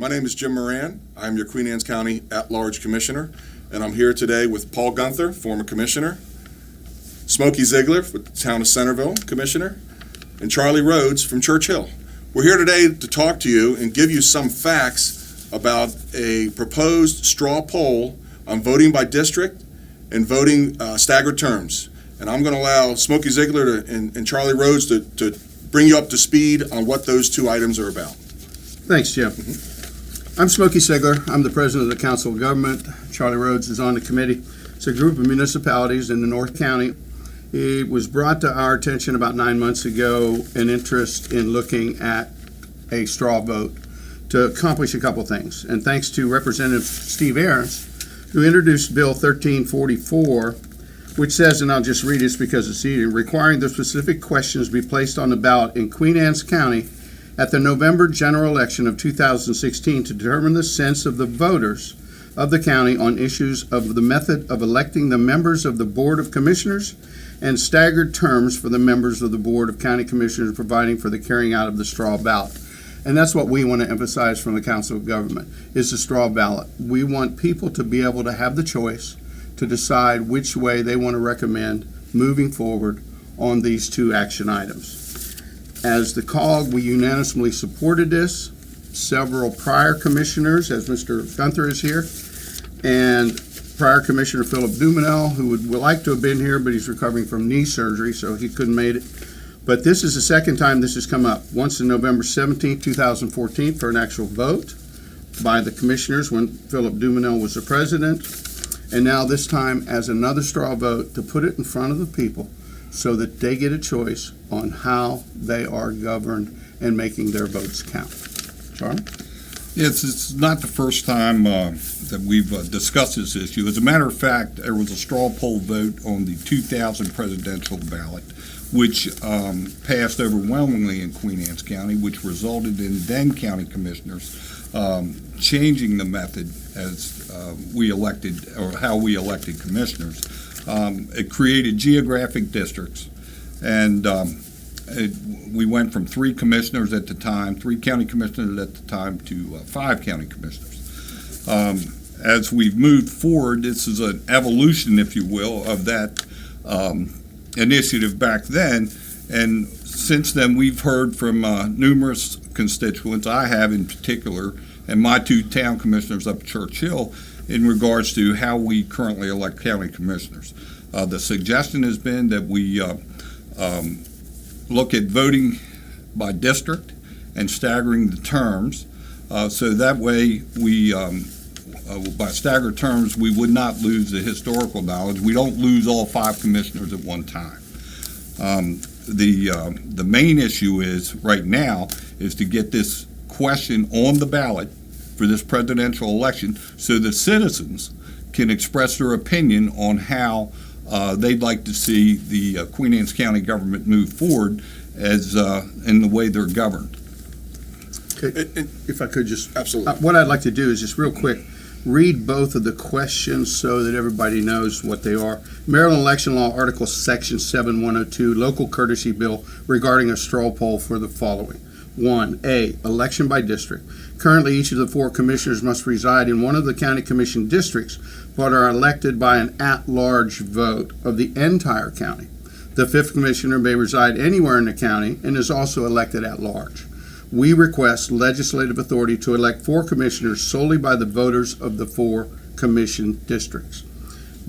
My name is Jim Moran. I'm your Queen Anne's County at-large commissioner, and I'm here today with Paul Gunther, former commissioner, Smokey Sigler with the town of Centerville, commissioner, and Charlie Rhodes from Church Hill. We're here today to talk to you and give you some facts about a proposed straw poll on voting by district and voting staggered terms. And I'm going to allow Smokey Sigler and Charlie Rhodes to bring you up to speed on what those two items are about. Thanks, Jim. I'm Smokey Sigler. I'm the president of the Council of Government. Charlie Rhodes is on the committee. It's a group of municipalities in the North County. It was brought to our attention about 9 months ago, an interest in looking at a straw vote to accomplish a couple things. And thanks to Representative Steve Aarons, who introduced Bill 1344, which says, and I'll just read this because it's easy, requiring the specific questions be placed on the ballot in Queen Anne's County at the November general election of 2016 to determine the sense of the voters of the county on issues of the method of electing the members of the Board of Commissioners and staggered terms for the members of the Board of County Commissioners, providing for the carrying out of the straw ballot. And that's what we want to emphasize from the Council of Government, is the straw ballot. We want people to be able to have the choice to decide which way they want to recommend moving forward on these two action items. As the COG, we unanimously supported this. Several prior commissioners, as Mr. Gunther is here, and prior Commissioner Philip Dumanel, who would like to have been here, but he's recovering from knee surgery, so he couldn't make it. But this is the second time this has come up, once in November 17, 2014, for an actual vote by the commissioners when Philip Dumanel was the president. And now this time as another straw vote to put it in front of the people so that they get a choice on how they are governed and making their votes count. Charlie? Yes, it's not the first time that we've discussed this issue. As a matter of fact, there was a straw poll vote on the 2000 presidential ballot, which passed overwhelmingly in Queen Anne's County, which resulted in then county commissioners changing the method as we elected, or how we elected commissioners. It created geographic districts, and we went from 3 commissioners at the time, 3 county commissioners at the time, to 5 county commissioners. As we've moved forward, this is an evolution, if you will, of that initiative back then, and since then we've heard from numerous constituents, I have in particular, and my 2 town commissioners up at Church Hill, in regards to how we currently elect county commissioners. The suggestion has been that we look at voting by district and staggering the terms, so that way we, by staggered terms, we would not lose the historical knowledge. We don't lose all 5 commissioners at one time. The main issue is right now is to get this question on the ballot for this presidential election so the citizens can express their opinion on how they'd like to see the Queen Anne's County government move forward as in the way they're governed. Okay. If I could just, Absolutely. what I'd like to do is just real quick, read both of the questions so that everybody knows what they are. Maryland Election Law, Article Section 7102, Local Courtesy Bill regarding a straw poll for the following. 1A, election by district. Currently, each of the 4 commissioners must reside in one of the county commission districts, but are elected by an at-large vote of the entire county. The 5th commissioner may reside anywhere in the county and is also elected at large. We request legislative authority to elect 4 commissioners solely by the voters of the 4 commission districts.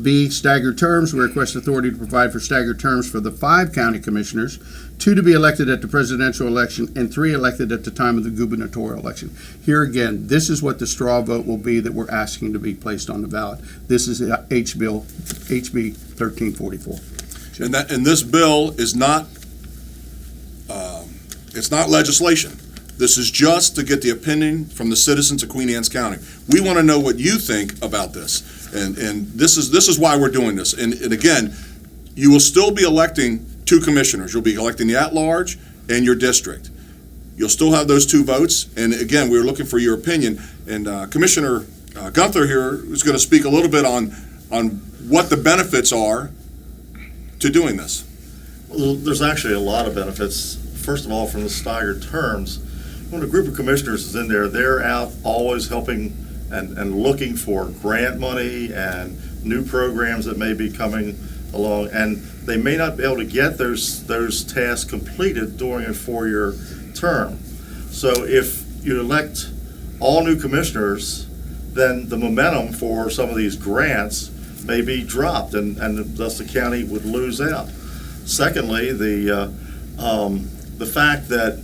B, staggered terms. We request authority to provide for staggered terms for the 5 county commissioners, 2 to be elected at the presidential election and 3 elected at the time of the gubernatorial election. Here again, this is what the straw vote will be that we're asking to be placed on the ballot. This is HB 1344. And this bill is not, it's not legislation. This is just to get the opinion from the citizens of Queen Anne's County. We want to know what you think about this, and this is why we're doing this. And again, you will still be electing 2 commissioners. You'll be electing the at-large and your district. You'll still have those 2 votes. And again, we're looking for your opinion. And Commissioner Gunther here is going to speak a little bit on what the benefits are to doing this. Well, there's actually a lot of benefits. First of all, from the staggered terms, when a group of commissioners is in there, they're out always helping and looking for grant money and new programs that may be coming along, and they may not be able to get those tasks completed during a 4-year term. So if you elect all new commissioners, then the momentum for some of these grants may be dropped, and thus the county would lose out. Secondly, the fact that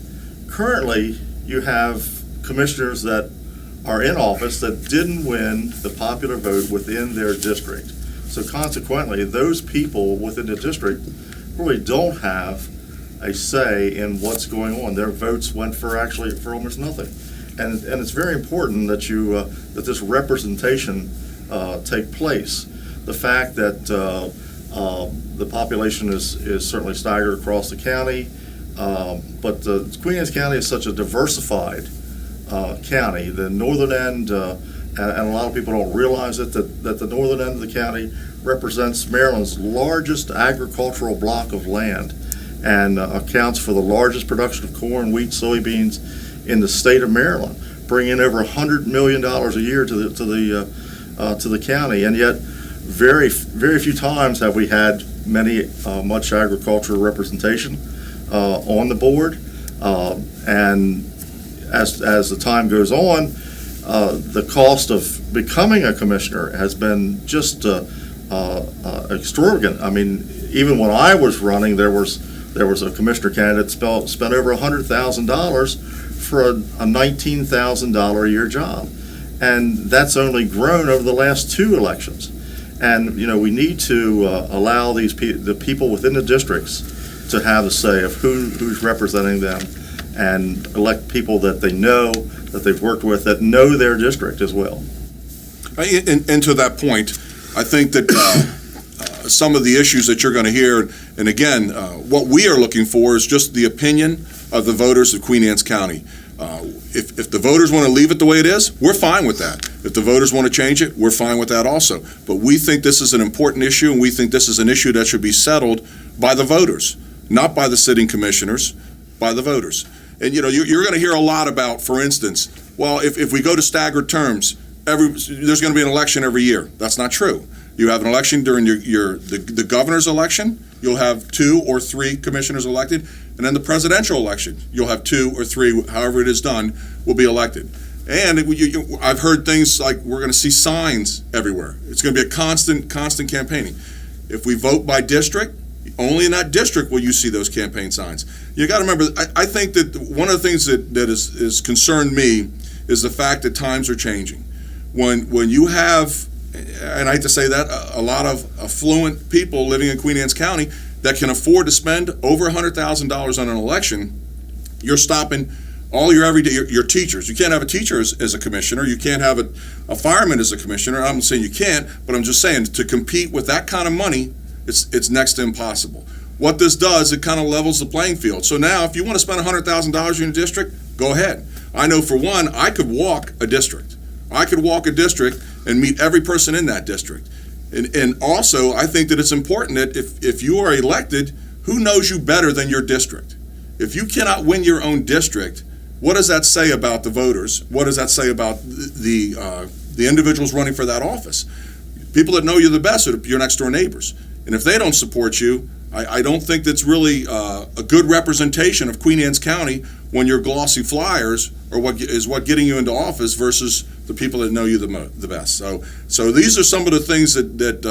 currently you have commissioners that are in office that didn't win the popular vote within their district. So consequently, those people within the district really don't have a say in what's going on. Their votes went for almost nothing. And it's very important that that this representation take place. The fact that the population is certainly staggered across the county, but Queen Anne's County is such a diversified county. The northern end, and a lot of people don't realize it, that the northern end of the county represents Maryland's largest agricultural block of land and accounts for the largest production of corn, wheat, soybeans in the state of Maryland, bringing in over $100 million a year to the county. And yet, very few times have we had much agricultural representation on the board, and as the time goes on, the cost of becoming a commissioner has been just extravagant. I mean, even when I was running, there was a commissioner candidate spent over $100,000 for a $19,000 a year job, and that's only grown over the last 2 elections. And we need to allow the people within the districts to have a say of who's representing them, and elect people that they know, that they've worked with, that know their district as well. And to that point, I think that some of the issues that you're going to hear, and again, what we are looking for is just the opinion of the voters of Queen Anne's County. If the voters want to leave it the way it is, we're fine with that. If the voters want to change it, we're fine with that also. But we think this is an important issue, and we think this is an issue that should be settled by the voters, not by the sitting commissioners, by the voters. And you're going to hear a lot about, for instance, well, if we go to staggered terms, there's going to be an election every year. That's not true. You have an election during the governor's election, you'll have 2 or 3 commissioners elected, and then the presidential election, you'll have 2 or 3, however it is done, will be elected. And I've heard things like we're going to see signs everywhere. It's going to be a constant campaigning. If we vote by district, only in that district will you see those campaign signs. You got to remember, I think that one of the things that is concerned me is the fact that times are changing. When you have, and I hate to say that, a lot of affluent people living in Queen Anne's County that can afford to spend over $100,000 on an election, you're stopping all your everyday, your teachers. You can't have a teacher as a commissioner. You can't have a fireman as a commissioner. I'm not saying you can't, but I'm just saying to compete with that kind of money, it's next to impossible. What this does, it kind of levels the playing field. So now, if you want to spend $100,000 in a district, go ahead. I know for one, I could walk a district. I could walk a district and meet every person in that district. And also, I think that it's important that if you are elected, who knows you better than your district? If you cannot win your own district, what does that say about the voters? What does that say about the individuals running for that office? People that know you the best are your next door neighbors. And if they don't support you, I don't think that's really a good representation of Queen Anne's County when your glossy flyers are what getting you into office versus the people that know you the best. So these are some of the things that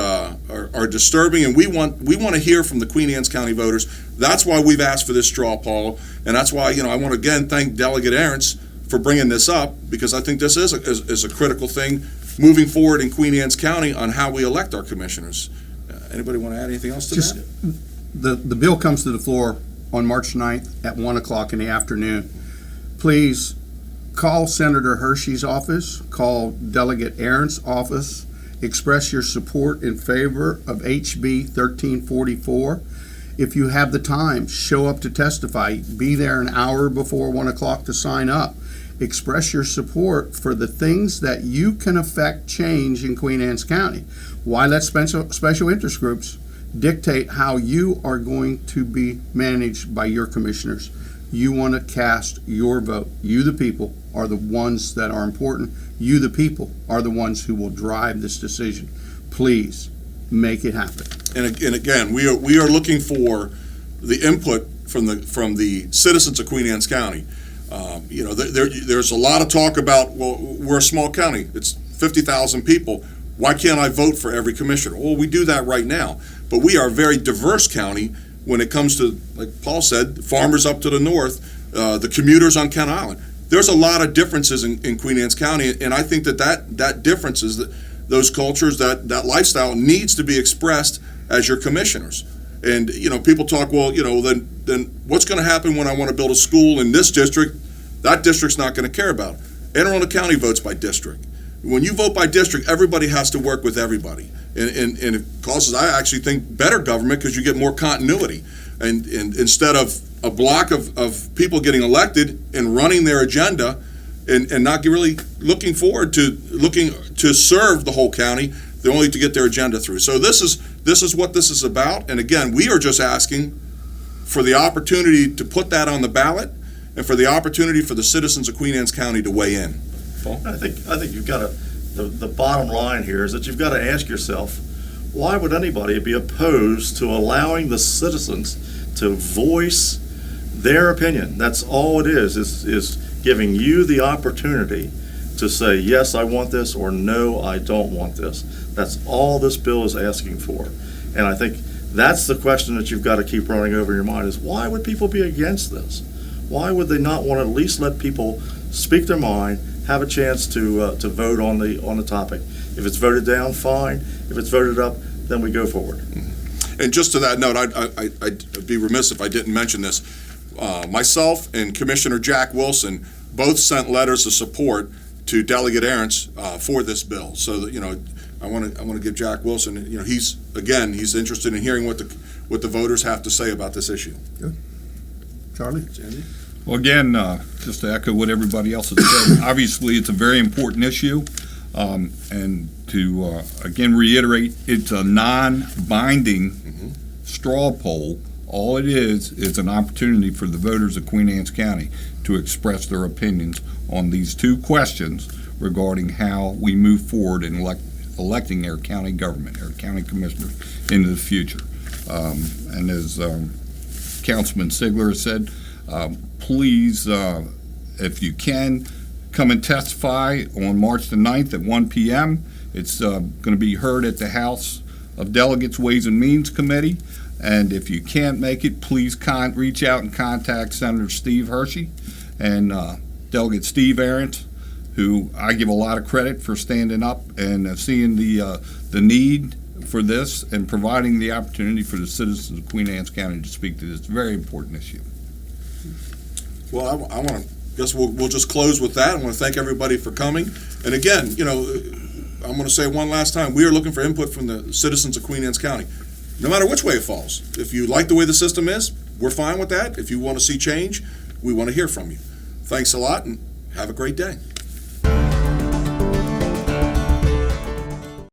are disturbing, and we want to hear from the Queen Anne's County voters. That's why we've asked for this straw poll, and that's why I want to again thank Delegate Ahrens for bringing this up, because I think this is a critical thing moving forward in Queen Anne's County on how we elect our commissioners. Anybody want to add anything else to that? The bill comes to the floor on March 9th at 1 o'clock in the afternoon. Please call Senator Hershey's office, call Delegate Ahrens' office, express your support in favor of HB 1344. If you have the time, show up to testify. Be there an hour before 1 o'clock to sign up. Express your support for the things that you can affect change in Queen Anne's County. Why let special interest groups dictate how you are going to be managed by your commissioners? You want to cast your vote. You, the people, are the ones that are important. You, the people, are the ones who will drive this decision. Please make it happen. And again, we are looking for the input from the citizens of Queen Anne's County. There's a lot of talk about, well, we're a small county. It's 50,000 people. Why can't I vote for every commissioner? Well, we do that right now. But we are a very diverse county when it comes to, like Paul said, farmers up to the north, the commuters on Kent Island. There's a lot of differences in Queen Anne's County, and I think that difference is that those cultures, that lifestyle needs to be expressed as your commissioners. And, people talk, well, then what's going to happen when I want to build a school in this district? That district's not going to care about it. Anne Arundel County votes by district. When you vote by district, everybody has to work with everybody. And it causes, I actually think, better government because you get more continuity. And instead of a block of people getting elected and running their agenda and not really looking to serve the whole county, they're only to get their agenda through. So this is what this is about. And again, we are just asking for the opportunity to put that on the ballot and for the opportunity for the citizens of Queen Anne's County to weigh in. Paul? I think you've got the bottom line here is that you've got to ask yourself, why would anybody be opposed to allowing the citizens to voice their opinion? That's all it is giving you the opportunity to say, yes, I want this, or no, I don't want this. That's all this bill is asking for. And I think that's the question that you've got to keep running over your mind is, why would people be against this? Why would they not want to at least let people speak their mind, have a chance to vote on the topic? If it's voted down, fine. If it's voted up, then we go forward. And just to that note, I'd be remiss if I didn't mention this. Myself and Commissioner Jack Wilson both sent letters of support to Delegate Arentz for this bill. So that, I want to give Jack Wilson, he's interested in hearing what the voters have to say about this issue. Good. Charlie? Andy? Well, again, just to echo what everybody else has said, obviously it's a very important issue. And to, again, reiterate, it's a non-binding straw poll. All it is an opportunity for the voters of Queen Anne's County to express their opinions on these two questions regarding how we move forward in electing our county government, our county commissioners into the future. And as Councilman Sigler has said, please, if you can, come and testify on March the 9th at 1 p.m. It's going to be heard at the House of Delegates Ways and Means Committee. And if you can't make it, please reach out and contact Senator Steve Hershey and Delegate Steve Arentz, who I give a lot of credit for standing up and seeing the need for this and providing the opportunity for the citizens of Queen Anne's County to speak to this very important issue. Well, I want to guess we'll just close with that. I want to thank everybody for coming. And again, I'm going to say one last time, we are looking for input from the citizens of Queen Anne's County, no matter which way it falls. If you like the way the system is, we're fine with that. If you want to see change, we want to hear from you. Thanks a lot and have a great day.